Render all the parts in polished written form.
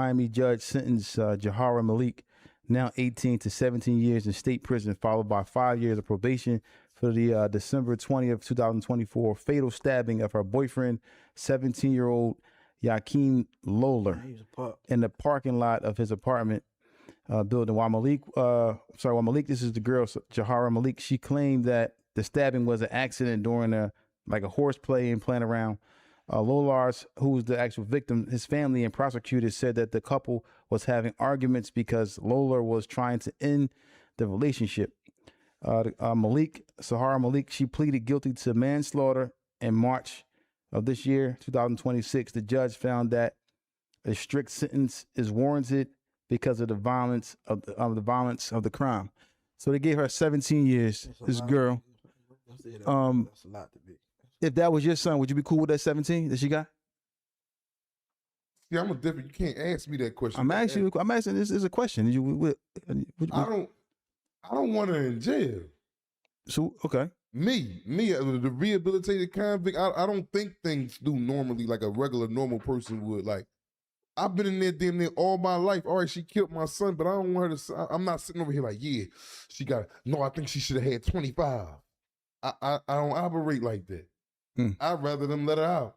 Miami judge sentenced Jahara Malik, now 18, to 17 years in state prison, followed by 5 years of probation for the December 20th, 2024 fatal stabbing of her boyfriend, 17-year-old Yaquim Lawler, in the parking lot of his apartment building. While Malik, this is the girl, Jahara Malik, she claimed that the stabbing was an accident during a horseplay and playing around. Lolars, who was the actual victim, his family and prosecutors said that the couple was having arguments because Lolar was trying to end the relationship. Sahara Malik, she pleaded guilty to manslaughter in March of this year, 2026. The judge found that a strict sentence is warranted because of the violence of the crime. So they gave her 17 years. This girl. That's a lot to be. If that was your son, would you be cool with that 17 that she got? Yeah, I'm a different. You can't ask me that question. I'm asking. This is a question. I don't want her in jail. So okay. Me, the rehabilitated convict. I don't think things do normally like a regular normal person would. Like, I've been in there damn near all my life. All right, she killed my son, but I don't want her to. I'm not sitting over here like, yeah, she got. No, I think she should have had 25. I don't operate like that. I'd rather them let her out.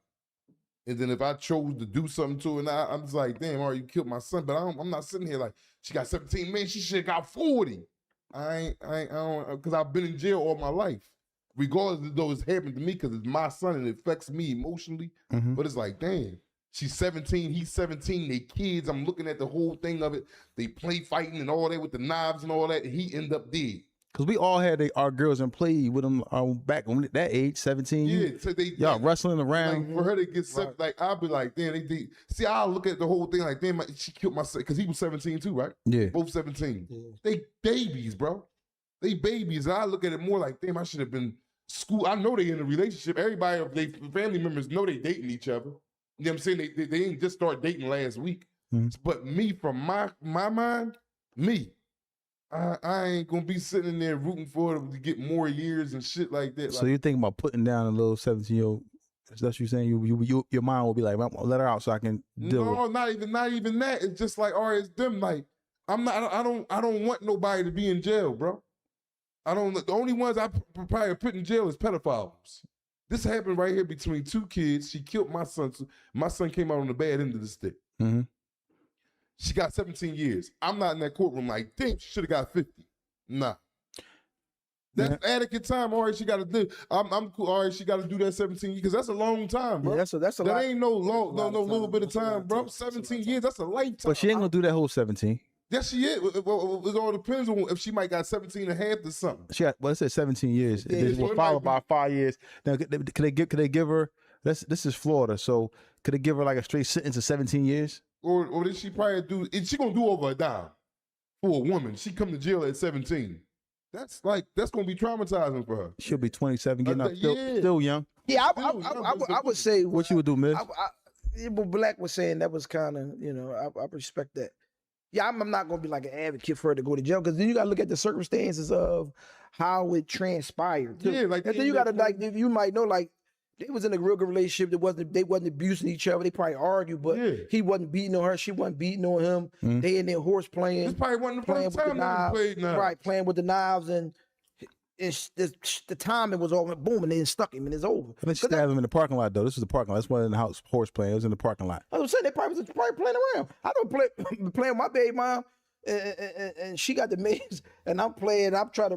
And then if I chose to do something to her, and I'm just like, damn, all right, you killed my son, but I'm not sitting here like, she got 17, man, she should have got 40. I don't, because I've been in jail all my life. Regardless of though it's happened to me, because it's my son and it affects me emotionally. But it's like, damn, she's 17, he's 17, they kids. I'm looking at the whole thing of it. They play fighting and all that with the knives and all that, and he end up dead. Because we all had our girls and played with them back when that age, 17. Yeah, so y'all wrestling around. Like, for her to get like, I'll be like, damn, see, I'll look at the whole thing like, damn, she killed my son, because he was 17 too, right? Yeah. Both 17. Yeah. They babies, bro. They babies. And I look at it more like, damn, I should have been school. I know they in a relationship. Everybody, they family members know they dating each other. You know what I'm saying? They didn't just start dating last week. But me, from my mind, I ain't gonna be sitting in there rooting for her to get more years and shit like that. So you're thinking about putting down a little 17-year-old? That's what you're saying. Your mind will be like, let her out so I can deal with. No, not even that. It's just like, all right, it's them. Like, I don't want nobody to be in jail, bro. The only ones I probably put in jail is pedophiles. This happened right here between two kids. She killed my son. My son came out on the bad end of the stick. She got 17 years. I'm not in that courtroom like, damn, she should have got 50. Nah. That's adequate time. All right, she got to do. I'm cool. All right, she got to do that 17 years because that's a long time, bro. Yeah, that's a lot. That ain't no little bit of time, bro. 17 years, that's a lifetime. But she ain't gonna do that whole 17. Yes, she is. It all depends on if she might got 17 and a half or something. She got, well, it said 17 years. Yeah, it was followed by 5 years. Now, could they give her? This is Florida, so could they give her like a straight sentence of 17 years? Or did she probably do? She gonna do over a dime for a woman? She come to jail at 17. That's gonna be traumatizing for her. She'll be 27, getting up, still young. Yeah, I would say what you would do, Mizz. What Black was saying, that was kind of, I respect that. Yeah, I'm not gonna be like an advocate for her to go to jail, because then you gotta look at the circumstances of how it transpired too. Yeah, like, and then you gotta you might know, like, they was in a real good relationship. They wasn't abusing each other. They probably argued, but he wasn't beating on her. She wasn't beating on him. They in there horse playing. This probably wasn't the first time they played now. Right, playing with the knives, and the timing was all boom, and then stuck him, and it's over. They stabbed him in the parking lot, though. This was the parking lot. This wasn't in the house horse playing. It was in the parking lot. I was saying they probably playing around. I don't playing with my baby mom, and she got the mace, and I'm playing.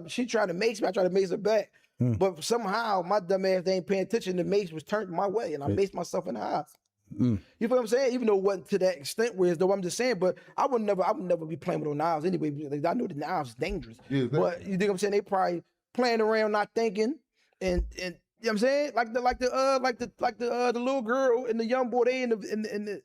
She trying to mace me. I try to mace her back. But somehow my dumb ass ain't paying attention. The mace was turned my way, and I maced myself in the eye. You feel what I'm saying? Even though it wasn't to that extent, whereas though I'm just saying, but I would never be playing with no knives anyway. Because I know the knives is dangerous. Yeah, but you think what I'm saying? They probably playing around, not thinking, and you know what I'm saying? Like the little girl and the young boy. They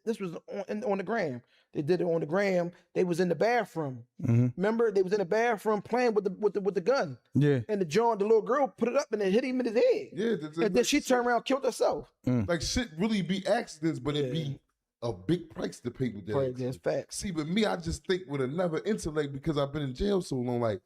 this was on the gram. They did it on the gram. They was in the bathroom. Remember, they was in the bathroom playing with the gun. Yeah. And the little girl put it up and it hit him in his head. Yeah. And then she turned around and killed herself. Like, shit really be accidents, but it be a big price to pay with that. That's facts. See, but me, I just think with another intellect, because I've been in jail so long, like,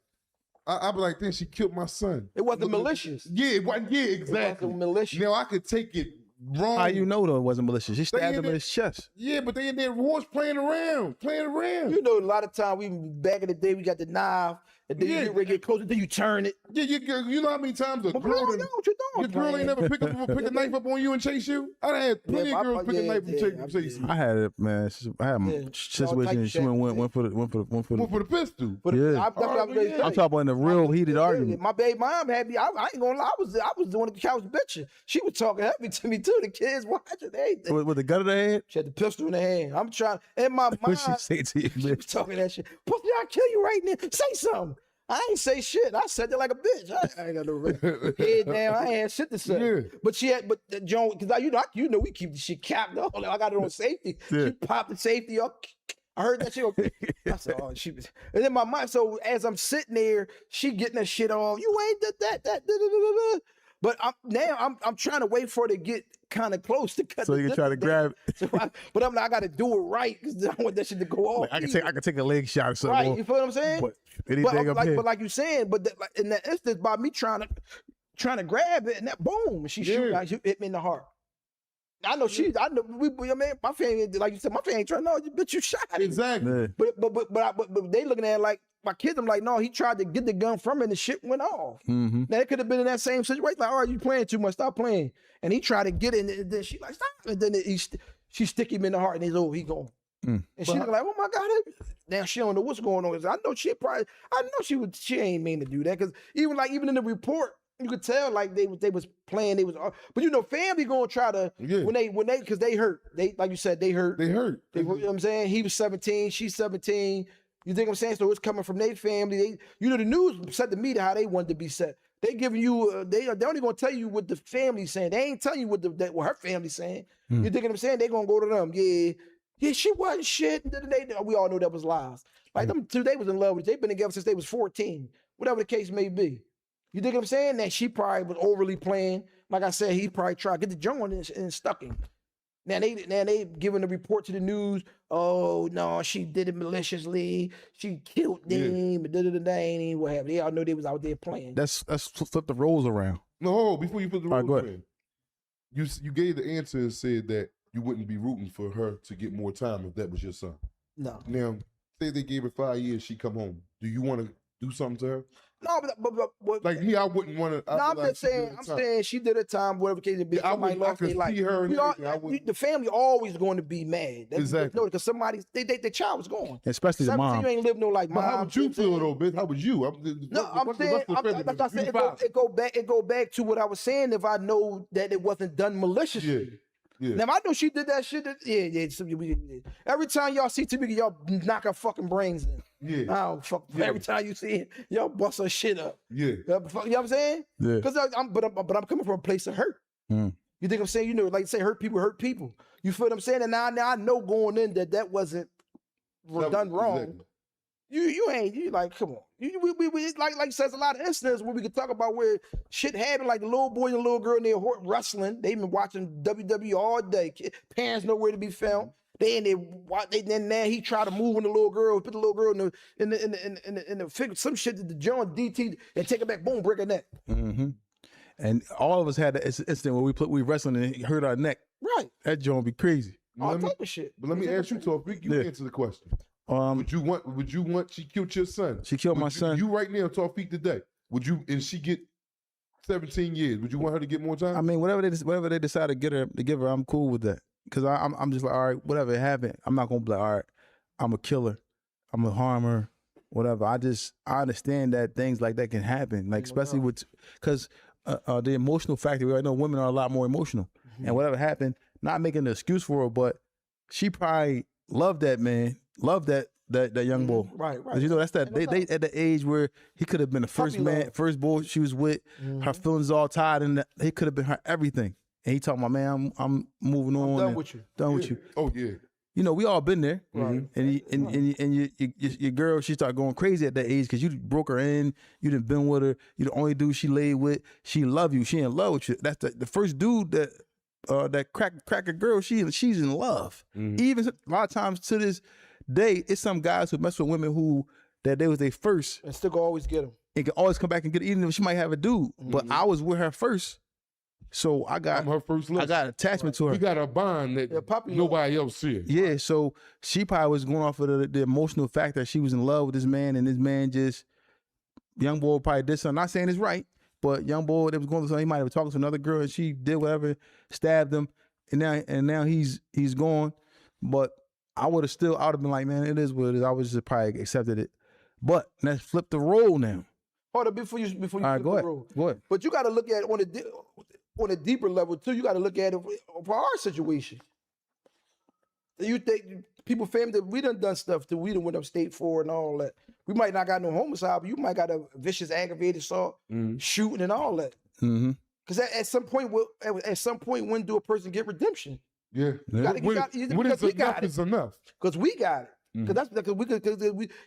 I be like, then she killed my son. It wasn't malicious. Yeah, it wasn't. Yeah, exactly. It wasn't malicious. Now I could take it wrong. How you know though it wasn't malicious? She stabbed him in his chest. Yeah, but they in there horse playing around. You know, a lot of time back in the day we got the knife, and then you get ready to get closer, then you turn it. Yeah, you know how many times a But girl, bro, what you doing? your girl ain't never pick a knife up on you and chase you? I done had plenty of girls pick a knife and chase you. I had it, man. I had my situation. She went for the pistol. Yeah. I'm talking about in the real heated argument. My baby mom had me. I ain't gonna lie. I was doing the couch bitching. She was talking heavy to me too. The kids watching everything. With the gun in her head? She had the pistol in her hand. I'm trying. In my mind, What she say to you, she was talking that shit. Pussy, I'll kill you right now. Say something. I ain't say shit. I said it like a bitch. I ain't got no head down. I ain't had shit to say. Yeah. But she had, Joan, because you know, we keep the shit capped up. I got it on safety. Yeah. She popped the safety up. I heard that shit. I said, oh, she was. And then my mind. So as I'm sitting there, she getting that shit off. You ain't that. But I'm trying to wait for her to get kind of close to cut. So you can try to grab it. So but I'm like, I got to do it right because I want that shit to go off. Like I can take a leg shot or something. Right, you feel what I'm saying? But anything up here. But like you saying, but in that instance, by me trying to grab it, and that boom, she shoot, like, she hit me in the heart. I know my family, like you said, my family ain't trying to know, bitch, you shot him. Exactly. Yeah. But they looking at it like, my kids, I'm like, no, he tried to get the gun from me and the shit went off. Mm-hmm. Now, it could have been in that same situation. Like, all right, you playing too much, stop playing. And he tried to get it, and then she like, stop. And then she stick him in the heart, and he's, oh, he gone. And she's like, oh my God. Now she don't know what's going on. I know she ain't mean to do that. Because even in the report, you could tell like they was playing, but you know, family gonna try to, when they, cause they hurt. They, like you said, they hurt. They hurt. You know what I'm saying? He was 17, she's 17. You think I'm saying? So it's coming from their family. The news said to me how they wanted to be set. They giving you, they only gonna tell you what the family's saying. They ain't telling you what her family's saying. You think I'm saying? They gonna go to them. Yeah, she wasn't shit. We all know that was lies. Like them two, they was in love with each other. They've been together since they was 14. Whatever the case may be. You think I'm saying? That she probably was overly playing. Like I said, he probably tried to get the joint and stuck him. Now they giving the report to the news. Oh no, she did it maliciously. She killed them. Ain't even what happened. They all know they was out there playing. Let's flip the roles around. No, before you put the roles in, you gave the answer and said that you wouldn't be rooting for her to get more time if that was your son. No. Now, say they gave her 5 years, she come home. Do you want to do something to her? No, but like me, I wouldn't want to. No, I'm just saying. I'm saying she did her time, whatever case it be. Somebody lost their life. The family always going to be mad. Exactly. Because somebody, the child was gone. Especially the mom. You ain't lived no like mom. How would you feel though, bitch? How would you? I'm saying. Like I said, it go back to what I was saying. If I know that it wasn't done maliciously. Yeah. Now, if I know she did that shit, every time y'all see Tamika, y'all knock her fucking brains in. Yeah. I don't fuck. Yeah. Every time you see it, y'all bust her shit up. Yeah. You know what I'm saying? Yeah. Because I'm coming from a place of hurt. You think I'm saying? You know, like say hurt people. You feel what I'm saying? And now I know going in that wasn't done wrong. Exactly. You like, come on. We like says a lot of incidents where we can talk about where shit happened, like the little boy and the little girl in there wrestling. They've been watching WWE all day. Parents nowhere to be found. Then he tried to move on the little girl, put the little girl in the figure, some shit that the John DT and take her back, boom, break her neck. Mm-hmm. And all of us had that incident where we wrestling and it hurt our neck. Right. That John be crazy. All type of shit. But let me ask you, Tawfiq, you answer the question. Would you want she killed your son? She killed my son. You right now, Tawfiq today. And she get 17 years, would you want her to get more time? I mean, whatever they decide to give her, I'm cool with that. Cause I'm just like, all right, whatever happened, I'm not gonna be like, all right, I'm a killer, I'm a harmer, whatever. I understand that things like that can happen, like especially cause the emotional factor. I know women are a lot more emotional, and whatever happened, not making an excuse for her, but she probably loved that man, loved that young boy. Right. Cause you know that's that they at the age where he could have been the first first boy she was with. Her feelings all tied, and he could have been her everything. And he talking about, man, I'm moving on. Done with you. Done with you. Oh yeah. You know, we all been there. Right. And your girl, she started going crazy at that age because you broke her in. You done been with her. You the only dude she laid with. She love you. She in love with you. That's the first dude that crack a girl. She's in love. Even a lot of times to this day, it's some guys who mess with women who that they was their first and still always get them. And can always come back and get it, even if she might have a dude. But I was with her first. So I'm her first love. I got attachment to her. We got a bond that puppy nobody else sees. Yeah, so she probably was going off of the emotional fact that she was in love with this man, and this man just, young boy probably did something. Not saying it's right, but young boy that was going through something, he might have talked to another girl, and she did whatever, stabbed him, and now he's gone. But I would have been like, man, it is what it is. I would just probably accepted it. But let's flip the role now. Hold on, before you flip All right, the role. Go ahead. But you got to look at it on a deeper level too. You got to look at it for our situation. You think people family that we done stuff to, we done went upstate for and all that. We might not got no homicide, but you might got a vicious aggravated assault, shooting and all that. Because at some point, when do a person get redemption? Yeah. When is enough is enough. Because we got it. Because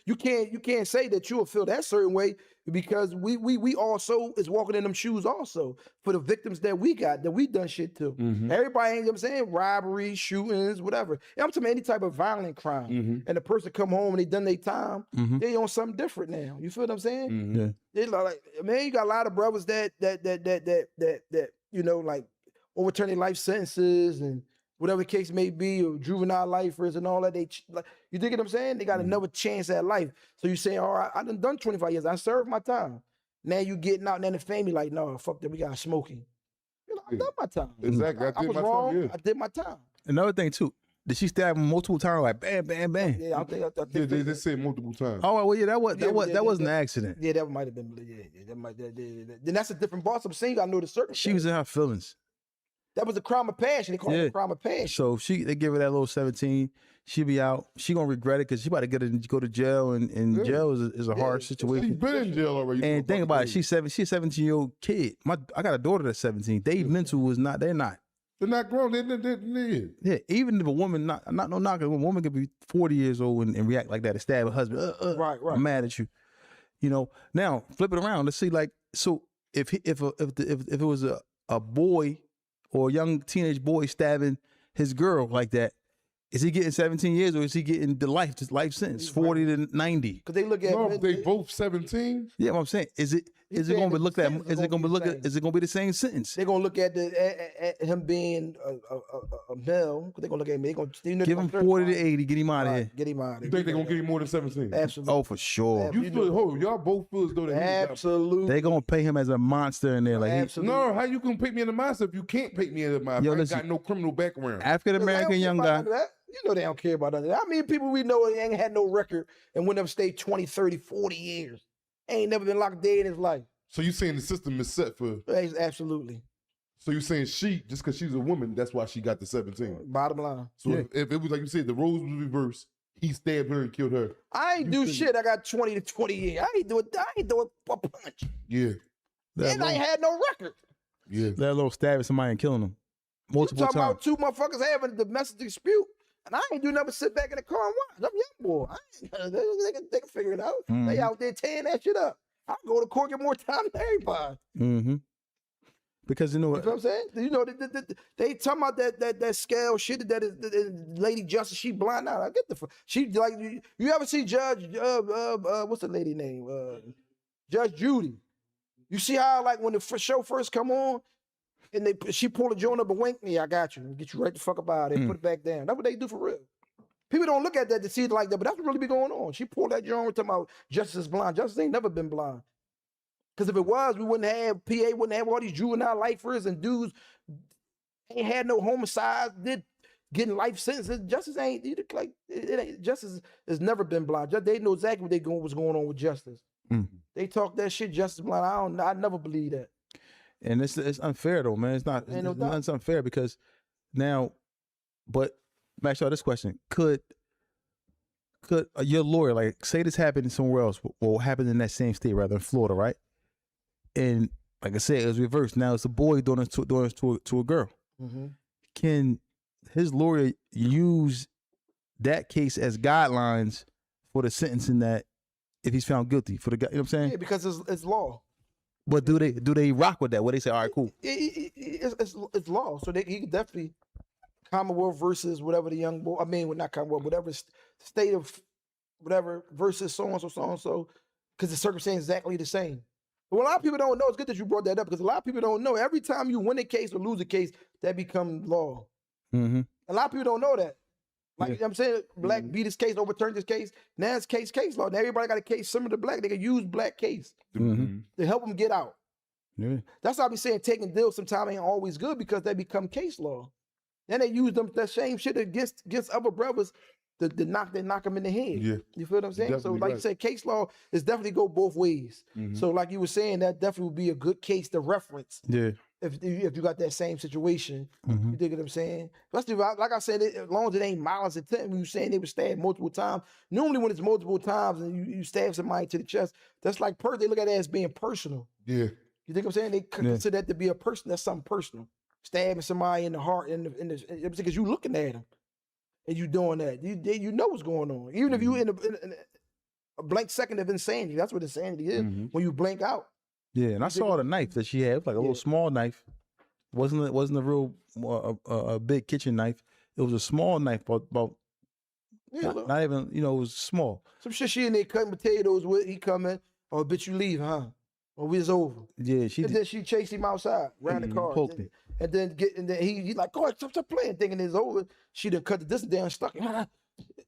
you can't say that you'll feel that certain way because we also is walking in them shoes also for the victims that we got, that we done shit to. Everybody, you know what I'm saying, robbery, shootings, whatever. I'm talking any type of violent crime. And the person come home and they done their time, they on something different now. You feel what I'm saying? Yeah. They like, man, you got a lot of brothers that you know, like overturn their life sentences and whatever the case may be, or juvenile lifers and all that. You dig what I'm saying? They got another chance at life. So you say, all right, I done 25 years. I served my time. Now you getting out and then the family like, no, fuck that, we got smoking. You know, I done my time. Exactly. I was wrong. I did my time. Another thing too, did she stab him multiple times, like bam, bam, bam? Yeah, I think they said multiple times. Oh well, yeah, that wasn't an accident. Yeah, that might have been. Then that's a different boss. I'm saying you gotta know the circumstances. She was in her feelings. That was a crime of passion. They call it a crime of passion. So they give her that little 17. She be out. She gonna regret it because she about to go to jail, and jail is a hard situation. She's been in jail already. And think about it. She's a 17-year-old kid. I got a daughter that's 17. They mental was not. They're not. They're not grown. Yeah. Even if a woman not no knocker, a woman could be 40 years old and react like that and stab her husband. Right. I'm mad at you. You know. Now flip it around. Let's see. Like, so if it was a boy or a young teenage boy stabbing his girl like that, is he getting 17 years or is he getting the life sentence, 40 to 90? Because they look at they both 17. Yeah, what I'm saying is it going to be looked at? Is it going to be the same sentence? They're gonna look at at him being a male. They're gonna look at him. They're gonna give him 40 to 80. Get him out of here. Get him out of here. You think they're gonna give you more than 17? Absolutely. Oh, for sure. Y'all both feel as though absolutely. They're gonna pay him as a monster in there. Like, absolutely. No, how you gonna pick me in the monster if you can't pick me in the monster? I ain't got no criminal background. African American young guy. You know they don't care about that. I mean, people we know ain't had no record and went upstate 20, 30, 40 years. Ain't never been locked dead in his life. So you saying the system is set for? Absolutely. So you saying she, just because she's a woman, that's why she got the 17? Bottom line. So if it was like you said, the roles was reversed, he stabbed her and killed her. I ain't do shit. I got 20 to 20 years. I ain't do a punch. Yeah. And I ain't had no record. Yeah. That little stabbing somebody and killing them multiple times. About two motherfuckers having a domestic dispute. And I ain't do nothing but sit back in the car and watch. I'm young boy. They can figure it out. They out there tearing that shit up. I'll go to court, get more time than everybody. Because you know what I'm saying? You know, they talking about that scale shit that is Lady Justice, she blind out. I get she like you ever see Judge what's the lady name? Judge Judy. You see how like when the show first come on, and she pull a joint up and wink me, I got you. Get you right the fuck up out of there, put it back down. That's what they do for real. People don't look at that to see it like that, but that's what really be going on. She pulled that joint, we're talking about justice is blind. Justice ain't never been blind. Because if it was, we wouldn't have, PA wouldn't have all these juvenile lifers and dudes ain't had no homicides, getting life sentences. Justice ain't, justice has never been blind. They know exactly what's going on with justice. They talk that shit, justice blind. I never believe that. And it's unfair though, man. It's unfair because now, but Max, y'all this question: Could your lawyer, like, say this happened somewhere else, or happened in that same state, rather in Florida, right? And like I said, it was reversed. Now it's a boy doing this to a girl. Can his lawyer use that case as guidelines for the sentencing that if he's found guilty for the guy? You know what I'm saying? Yeah, because it's law. But do they rock with that? What they say? All right, cool. It's law, so he could definitely Commonwealth versus whatever the young boy. I mean, not Commonwealth, whatever state of whatever versus so and so, because the circumstance is exactly the same. Well, a lot of people don't know. It's good that you brought that up because a lot of people don't know. Every time you win a case or lose a case, that becomes law. Mm-hmm. A lot of people don't know that. Like Yeah. you know what I'm saying, black beat this case, overturned this case. Now it's case law. Now everybody got a case similar to black. They can use black case to help them get out. Yeah. That's why I be saying taking deals sometimes ain't always good because they become case law. Then they use them that same shit against other brothers to knock them in the head. Yeah. You feel what I'm saying? So Definitely like you right. said, case law is definitely go both ways. So like you were saying, that definitely would be a good case to reference Yeah. if you got that same situation. Mm-hmm. You dig what I'm saying? Especially like I said, as long as it ain't malice intent, when you saying they were stabbed multiple times. Normally when it's multiple times and you stab somebody to the chest, that's like they look at it as being personal. Yeah. You think I'm saying? They consider that to be a person. That's something personal. Stabbing somebody in the heart, because you looking at them and you doing that. You know what's going on. Even if you in a blank second of insanity, that's what insanity is. When you blank out. Yeah, and I saw the knife that she had. It was like a little small knife. Wasn't a real a big kitchen knife. It was a small knife, about not even, it was small. Some shit she in there cutting potatoes with. He coming. Oh, bitch, you leave, huh? Or it's over. Yeah, Then she chased him outside, around the car. poked him. And then he like, go ahead, stop playing, thinking it's over. She done cut the distance down, stuck him.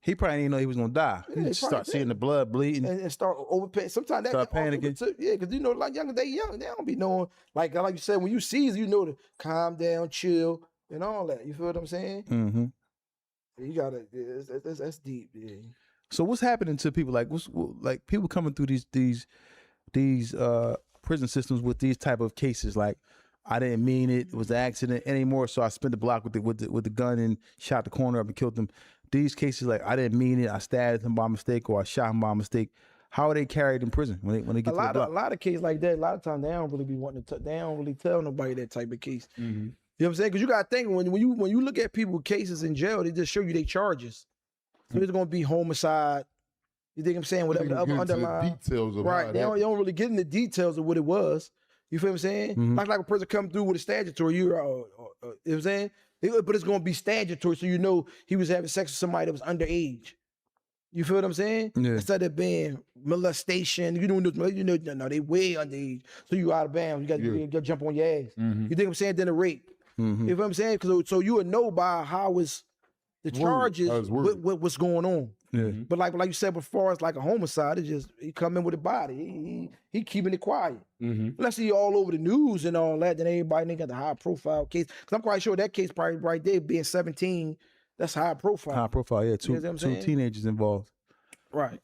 He probably didn't know he was gonna die. Yeah, He he just probably start seeing the blood bleeding. and start overpaying. Sometimes that Start can also panicking. too. Yeah, because like they young, they don't be knowing. Like you said, when you see it, you know to calm down, chill, and all that. You feel what I'm saying? Mm-hmm. You gotta. That's deep. Yeah. So what's happening to people? Like like people coming through these prison systems with these type of cases? Like, I didn't mean it. It was an accident anymore. So I spent the block with the gun and shot the corner up and killed them. These cases, like, I didn't mean it. I stabbed him by mistake or I shot him by mistake. How are they carried in prison when they get to the block? A lot of cases like that. A lot of times they don't really be wanting to. They don't really tell nobody that type of case. You know what I'm saying? Because you gotta think when you look at people with cases in jail, they just show you their charges. So it's gonna be homicide. You think I'm saying? Whatever the other underlying details of right. They don't really get in the details of what it was. You feel what I'm saying? Like a person come through with a statutory, you know what I'm saying? But it's gonna be statutory, so you know he was having sex with somebody that was underage. You feel what I'm saying? Yeah. Instead of being molestation, no, they way underage. So you out of bounds. You got to jump on your ass. You think I'm saying? Then a rape. You feel what I'm saying? So you would know by how it's the charges, what's going on. Yeah. But like you said before, it's like a homicide. It's just he come in with a body. He keeping it quiet. Unless he all over the news and all that, then everybody ain't got the high profile case. Because I'm quite sure that case probably right there being 17, that's high profile. High profile, yeah. You know what I'm Two saying? teenagers involved. Right.